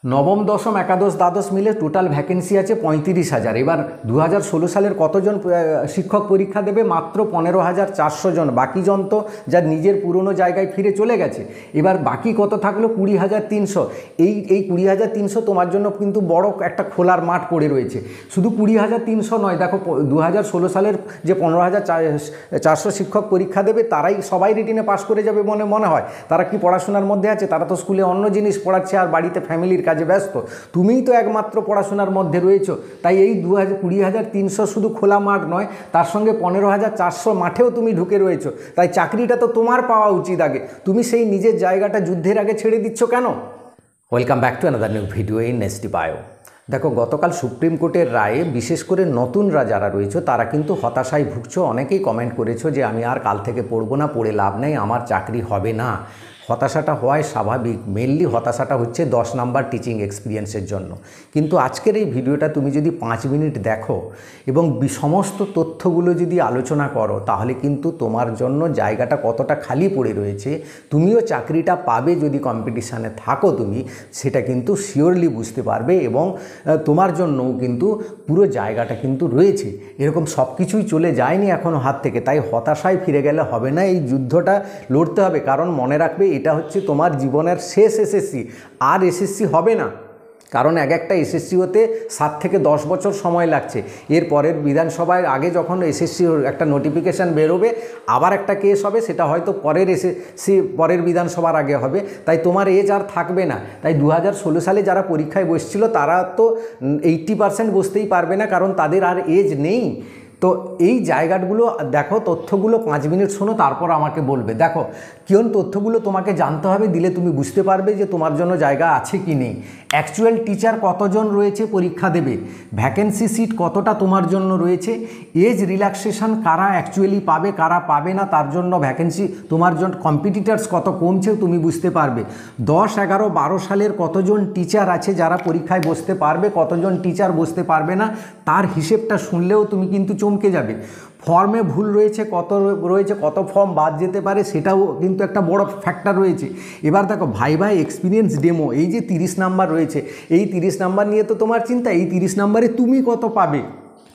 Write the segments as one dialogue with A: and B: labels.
A: নবম দশম একাদশ দ্বাদশ মিলে টোটাল ভ্যাকেন্সি আছে 35,000। এবার 2016 সালের কতজন শিক্ষক পরীক্ষা দেবে? মাত্র 15,400 জন। বাকি জন তো যার নিজের পুরনো জায়গায় ফিরে চলে গেছে। এবার বাকি কত থাকলো? 20,300। এই 20,300 তোমার জন্য কিন্তু বড় একটা খোলার মাঠ পড়ে রয়েছে। শুধু 20,300 নয়, দেখো 2016 সালের যে 15,400 শিক্ষক পরীক্ষা দেবে তারাই সবাই রিটিনে পাস করে যাবে মনে হয়? তারা কি পড়াশোনার মধ্যে আছে? তারা তো স্কুলে অন্য জিনিস পড়াচ্ছে আর বাড়িতে ফ্যামিলির কাজে ব্যস্ত। তুমিই তো একমাত্র পড়াশোনার মধ্যে রয়েছো। তাই এই 20,300 শুধু খোলা মাঠ নয়, তার সঙ্গে 15,400 মাঠেও তুমি ঢুকে রয়েছো। তাই চাকরিটা তো তোমার পাওয়া উচিত আগে। তুমি সেই নিজের জায়গাটা যুদ্ধের আগে ছেড়ে দিচ্ছ কেন? Welcome back to another new video in ST bio. দেখো, গতকাল সুপ্রিম কোর্টের রায়ে বিশেষ করে নতুনরা যারা রয়েছে তারা কিন্তু হতাশায় ভুগছো। অনেকেই কমেন্ট করেছো যে আমি আর কাল থেকে পড়বো না, পড়ে লাভ নেই, আমার চাকরি হবে না। হতাশাটা হওয়াই স্বাভাবিক। মেনলি হতাশাটা হচ্ছে 10 নাম্বার টিচিং এক্সপিরিয়েন্সের জন্য। কিন্তু আজকের এই ভিডিওটা তুমি যদি 5 মিনিট দেখো এবং সমস্ত তথ্যগুলো যদি আলোচনা করো, তাহলে কিন্তু তোমার জন্য জায়গাটা কতটা খালি পড়ে রয়েছে, তুমিও চাকরিটা পাবে যদি কম্পিটিশানে থাকো তুমি, সেটা কিন্তু শিওরলি বুঝতে পারবে। এবং তোমার জন্যও কিন্তু পুরো জায়গাটা কিন্তু রয়েছে। এরকম সব কিছুই চলে যায়নি এখনও হাত থেকে। তাই হতাশায় ফিরে গেলে হবে না, এই যুদ্ধটা লড়তে হবে। কারণ মনে রাখবে, এটা হচ্ছে তোমার জীবনের শেষ এসএসসি। আর এসএসসি হবে না, কারণ একটা এসএসসি হতে 7 থেকে 10 বছর সময় লাগছে। এর পরের বিধানসভায় আগে যখন এসএসসি একটা নোটিফিকেশান বেরোবে, আবার একটা কেস হবে, সেটা হয়তো পরের বিধানসভার আগে হবে। তাই তোমার এজ আর থাকবে না। তাই 2016 সালে যারা পরীক্ষায় বসছিল তারা তো 80% বসতেই পারবে না, কারণ তাদের আর এজ নেই। তো এই জায়গাগুলো দেখো, তথ্যগুলো 5 মিনিট শোনো, তারপর আমাকে বলবে। দেখো, কোন তথ্যগুলো তোমাকে জানতে হবে, দিলে তুমি বুঝতে পারবে যে তোমার জন্য জায়গা আছে কি নেই। অ্যাকচুয়াল টিচার কতজন রয়েছে পরীক্ষা দেবে, ভ্যাকেন্সি সিট কতটা তোমার জন্য রয়েছে, এজ রিল্যাক্সেশন কারা অ্যাকচুয়ালি পাবে কারা পাবে না, তার জন্য ভ্যাকেন্সি তোমার জন্য কম্পিটিটার্স কত কমছেও তুমি বুঝতে পারবে। 10, 11, 12 সালের কতজন টিচার আছে যারা পরীক্ষায় বসতে পারবে, কতজন টিচার বসতে পারবে না, তার হিসেবটা শুনলেও তুমি কিন্তু চমকে যাবে। ফর্মে ভুল রয়েছে কত ফর্ম বাদ যেতে পারে, সেটাও কিন্তু একটা বড় ফ্যাক্টর রয়েছে। এবার দেখো, ভাইভা এক্সপিরিয়েন্স ডেমো, এই যে 30 নাম্বার রয়েছে, এই 30 নাম্বার নিয়ে তো তোমার চিন্তা। এই 30 নাম্বারে তুমি কত পাবে,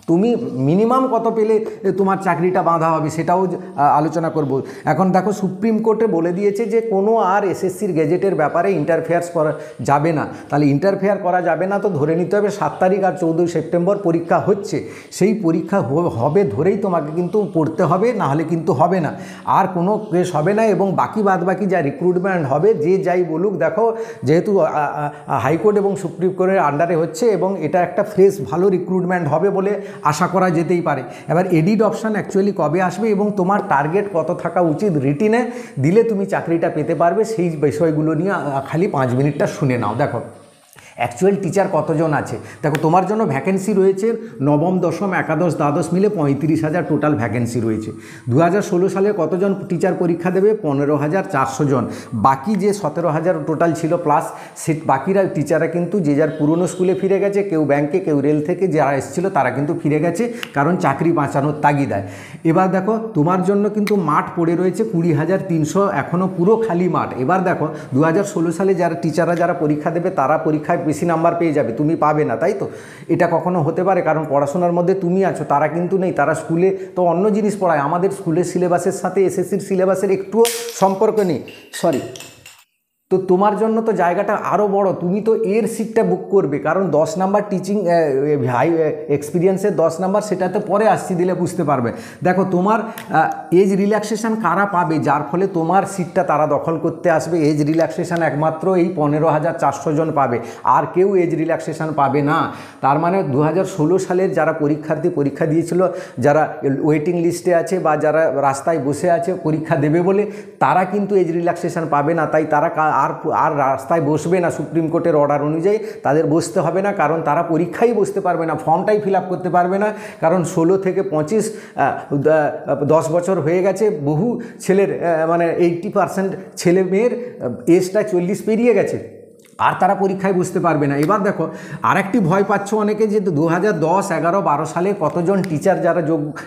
A: তুমি মিনিমাম কত পেলে তোমার চাকরিটা বাঁধা হবে, সেটাও আলোচনা করব। এখন দেখো, সুপ্রিম কোর্টে বলে দিয়েছে যে কোনো আর এসএসসির গেজেটের ব্যাপারে ইন্টারফেয়ার করা যাবে না। তাহলে ইন্টারফেয়ার করা যাবে না, তো ধরে নিতে হবে 7 তারিখ আর 14 সেপ্টেম্বর পরীক্ষা হচ্ছে। সেই পরীক্ষা হবে ধরেই তোমাকে কিন্তু পড়তে হবে, না হলে কিন্তু হবে না। আর কোনো কেস হবে না। এবং বাকি যা রিক্রুটমেন্ট হবে, যে যাই বলুক, দেখো যেহেতু হাইকোর্ট এবং সুপ্রিম কোর্টের আন্ডারে হচ্ছে, এবং এটা একটা ফ্রেশ ভালো রিক্রুটমেন্ট হবে বলে আশা করা যেতেই পারে। এবার এডিট অপশান অ্যাকচুয়ালি কবে আসবে এবং তোমার টার্গেট কত থাকা উচিত রিটিনে, দিলে তুমি চাকরিটা পেতে পারবে, সেই বিষয়গুলো নিয়ে খালি 5 মিনিটটা শুনে নাও। দেখো, অ্যাকচুয়াল টিচার কতজন আছে। দেখো, তোমার জন্য ভ্যাকেন্সি রয়েছে নবম দশম একাদশ দ্বাদশ মিলে 35,000 টোটাল ভ্যাকেন্সি রয়েছে। 2016 সালে কতজন টিচার পরীক্ষা দেবে? 15,400 জন। বাকি যে 17,000 টোটাল ছিল প্লাস সিট, বাকিরা টিচাররা কিন্তু যে যার পুরনো স্কুলে ফিরে গেছে, কেউ ব্যাংকে, কেউ রেল থেকে যারা এসেছিলো তারা কিন্তু ফিরে গেছে, কারণ চাকরি বাঁচানোর তাগিদায়। এবার দেখো, তোমার জন্য কিন্তু মাঠ পড়ে রয়েছে 20,300, এখনও পুরো খালি মাঠ। এবার দেখো, 2016 সালে টিচাররা যারা পরীক্ষা দেবে তারা পরীক্ষায় বেশি নাম্বার পেয়ে যাবে, তুমি পাবে না, তাই তো? এটা কখনো হতে পারে? কারণ পড়াশোনার মধ্যে তুমি আছো, তারা কিন্তু নেই। তারা স্কুলে তো অন্য জিনিস পড়ায়, আমাদের স্কুলের সিলেবাসের সাথে এসএসসির সিলেবাসের একটুও সম্পর্ক নেই। তো তোমার জন্য তো জায়গাটা আরও বড়, তুমি তো এর সিটটা বুক করবে, কারণ 10 নাম্বার টিচিং হাই এক্সপিরিয়েন্সের 10 নাম্বার, সেটাতে পরে আসছি, দিলে বুঝতে পারবে। দেখো, তোমার এজ রিল্যাক্সেশন কারা পাবে, যার ফলে তোমার সিটটা তারা দখল করতে আসবে। এজ রিল্যাক্সেশন একমাত্র এই 15,400 জন পাবে, আর কেউ এজ রিল্যাক্সেশন পাবে না। তার মানে 2016 সালের যারা পরীক্ষার্থী পরীক্ষা দিয়েছিল, যারা ওয়েটিং লিস্টে আছে বা যারা রাস্তায় বসে আছে পরীক্ষা দেবে বলে, তারা কিন্তু এজ রিল্যাক্সেশন পাবে না। তাই তারা আর রাস্তায় বসবে না, সুপ্রিম কোর্টের অর্ডার অনুযায়ী তাদের বসতে হবে না, কারণ তারা পরীক্ষাই বসতে পারবে না, ফর্মটাই ফিল আপ করতে পারবে না। কারণ 16 থেকে 25 10 বছর হয়ে গেছে, বহু ছেলের মানে 80% ছেলে মেয়ের এজটা 40 পেরিয়ে গেছে। আর তারা পরীক্ষায় বসতে পারবে না। এবার দেখো আরেকটি ভয় পাচ্ছ অনেকে যে 2010, 11, 12 সালে কতজন টিচার যারা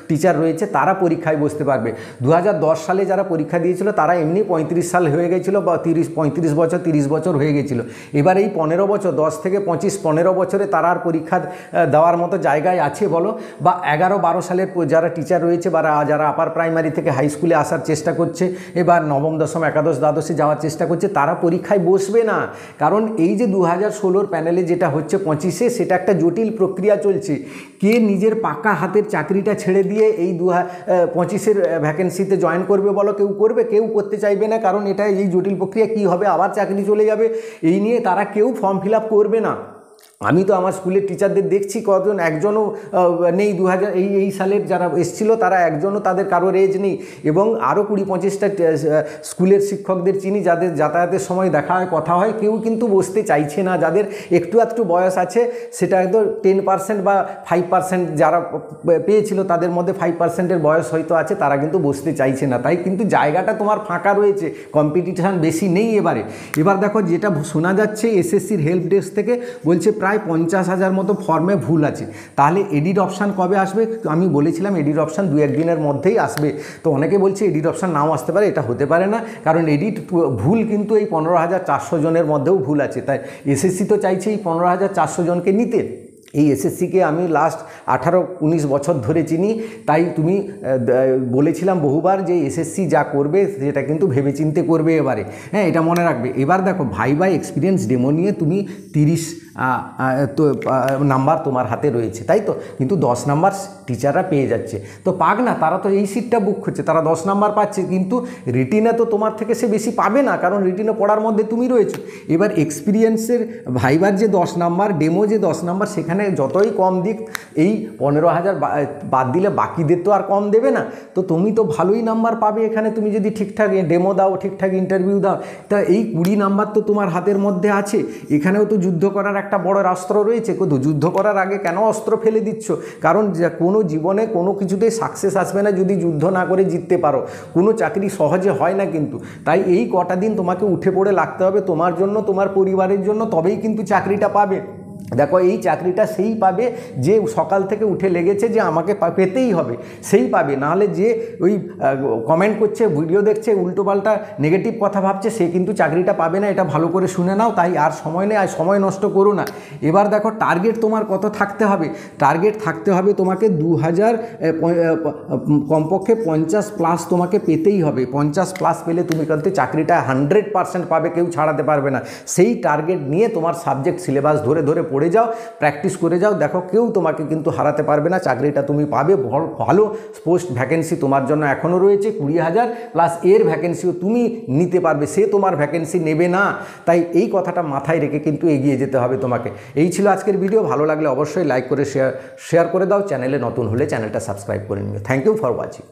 A: টিচার রয়েছে তারা পরীক্ষায় বসতে পারবে। 2010 সালে যারা পরীক্ষা দিয়েছিল তারা এমনি 35 সাল হয়ে গেছিলো বা 35 বছর 30 বছর হয়ে গেছিলো। এবার এই 15 বছর 10 থেকে 15 বছরে তারা আর পরীক্ষা দেওয়ার মতো জায়গায় আছে বলো? বা 11, 12 সালের যারা টিচার রয়েছে বা যারা আপার প্রাইমারি থেকে হাই স্কুলে আসার চেষ্টা করছে, এবার নবম, দশম, একাদশ, দ্বাদশে যাওয়ার চেষ্টা করছে, তারা পরীক্ষায় বসবে না। কারণ এই যে 2016 প্যানেলে যেটা হচ্ছে 25-এ, সেটা একটা জটিল প্রক্রিয়া চলছে। কে নিজের পাকা হাতের চাকরিটা ছেড়ে দিয়ে এই 25-এর ভ্যাকেন্সিতে জয়েন করবে বলো? কেউ করবে? কেউ করতে চাইবে না। কারণ এটা এই জটিল প্রক্রিয়া, কি হবে, আবার চাকরি চলে যাবে, এই নিয়ে তারা কেউ ফর্ম ফিল আপ করবে না। আমি তো আমার স্কুলের টিচারদের দেখছি কজন, একজনও নেই। এই সালের যারা এসেছিল তারা একজনও, তাদের কারোর এজ নেই। এবং আরও 20-25টা স্কুলের শিক্ষকদের চিনি যাদের যাতায়াতের সময় দেখা হয়, কথা হয়, কেউ কিন্তু বসতে চাইছে না। যাদের একটু একটু বয়স আছে, সেটা হয়তো 10% বা 5% যারা পেয়েছিল তাদের মধ্যে 5%-এর বয়স হয়তো আছে, তারা কিন্তু বসতে চাইছে না। তাই কিন্তু জায়গাটা তোমার ফাঁকা রয়েছে, কম্পিটিশান বেশি নেই। এবার দেখো যেটা শোনা যাচ্ছে এসএসসির হেল্প ডেস্ক থেকে, বলছে প্রায় 50,000 মতো ফর্মে ভুল আছে। তাহলে এডিট অপশান কবে আসবে? আমি বলেছিলাম এডিট অপশান 2-1 দিনের মধ্যেই আসবে। তো অনেকে বলছে এডিট অপশান নাও আসতে পারে, এটা হতে পারে না, কারণ এডিট ভুল কিন্তু এই 15,400 জনের মধ্যেও ভুল আছে। তাই এসএসসি তো চাইছে এই 15,400 জনকে নিতে। এই এসএসসিকে আমি লাস্ট 18-19 বছর ধরে চিনি, তাই তুমি বলেছিলাম বহুবার যে এসএসসি যা করবে সেটা কিন্তু ভেবেচিন্তে করবে এবারে, হ্যাঁ, এটা মনে রাখবে। এবার দেখো ভাইবা এক্সপিরিয়েন্স ডেমো নিয়ে তুমি 30 নাম্বার তোমার হাতে রয়েছে, তাই তো? কিন্তু 10 নাম্বার টিচাররা পেয়ে যাচ্ছে, তো পাক না, তারা তো এই সিটটা বুক করছে, তারা 10 নাম্বার পাচ্ছে। কিন্তু রিটিনে তো তোমার থেকে সে বেশি পাবে না, কারণ রিটিনে পড়ার মধ্যে তুমি রয়েছো। এবার এক্সপিরিয়েন্সের ভাইবার যে 10 নাম্বার, ডেমো যে 10 নাম্বার, সেখানে যতই কম দিক, এই 15,000 বাদ দিলে বাকিদের তো আর কম দেবে না। তো তুমি তো ভালোই নাম্বার পাবে এখানে, তুমি যদি ঠিকঠাক ডেমো দাও, ঠিকঠাক ইন্টারভিউ দাও। তা এই 20 নাম্বার তো তোমার হাতের মধ্যে আছে। এখানেও তো যুদ্ধ করার একটা বড় অস্ত্র রয়েছে। কিন্তু যুদ্ধ করার আগে কেন অস্ত্র ফেলে দিচ্ছ? কারণ কোনো জীবনে কোনো কিছুতেই সাকসেস আসবে না যদি যুদ্ধ না করে জিততে পারো। কোনো চাকরি সহজে হয় না কিন্তু। তাই এই কটা দিন তোমাকে উঠে পড়ে লাগতে হবে তোমার জন্য, তোমার পরিবারের জন্য, তবেই কিন্তু চাকরিটা পাবে। দেখো এই চাকরিটা সেই পাবে যে সকাল থেকে উঠে লেগেছে যে আমাকে পেতেই হবে, সেই পাবে। নাহলে যে ওই কমেন্ট করছে, ভিডিও দেখছে, উল্টোপাল্টা নেগেটিভ কথা ভাবছে, সে কিন্তু চাকরিটা পাবে না। এটা ভালো করে শুনে নাও। তাই আর সময় নেই, আর সময় নষ্ট করো না। এবার দেখো টার্গেট তোমার কত থাকতে হবে। টার্গেট থাকতে হবে তোমাকে 2000, কমপক্ষে 50+ তোমাকে পেতেই হবে। 50+ পেলে তুমি কিন্তু চাকরিটা 100% পাবে, কেউ ছাড়াতে পারবে না। সেই টার্গেট নিয়ে তোমার সাবজেক্ট সিলেবাস ধরে ধরে পড়ে যাও, প্র্যাকটিস করে যাও। দেখো কেউ তোমাকে কিন্তু হারাতে পারবে না, চাকরিটা তুমি পাবে। ভালো পোস্ট ভ্যাকেন্সি তোমার জন্য এখনও রয়েছে 20,000, প্লাস এর ভ্যাকেন্সিও তুমি নিতে পারবে, সে তোমার ভ্যাকেন্সি নেবে না। তাই এই কথাটা মাথায় রেখে কিন্তু এগিয়ে যেতে হবে তোমাকে। এই ছিল আজকের ভিডিও। ভালো লাগলে অবশ্যই লাইক করে শেয়ার করে দাও। চ্যানেলে নতুন হলে চ্যানেলটা সাবস্ক্রাইব করে নিও। Thank you for watching.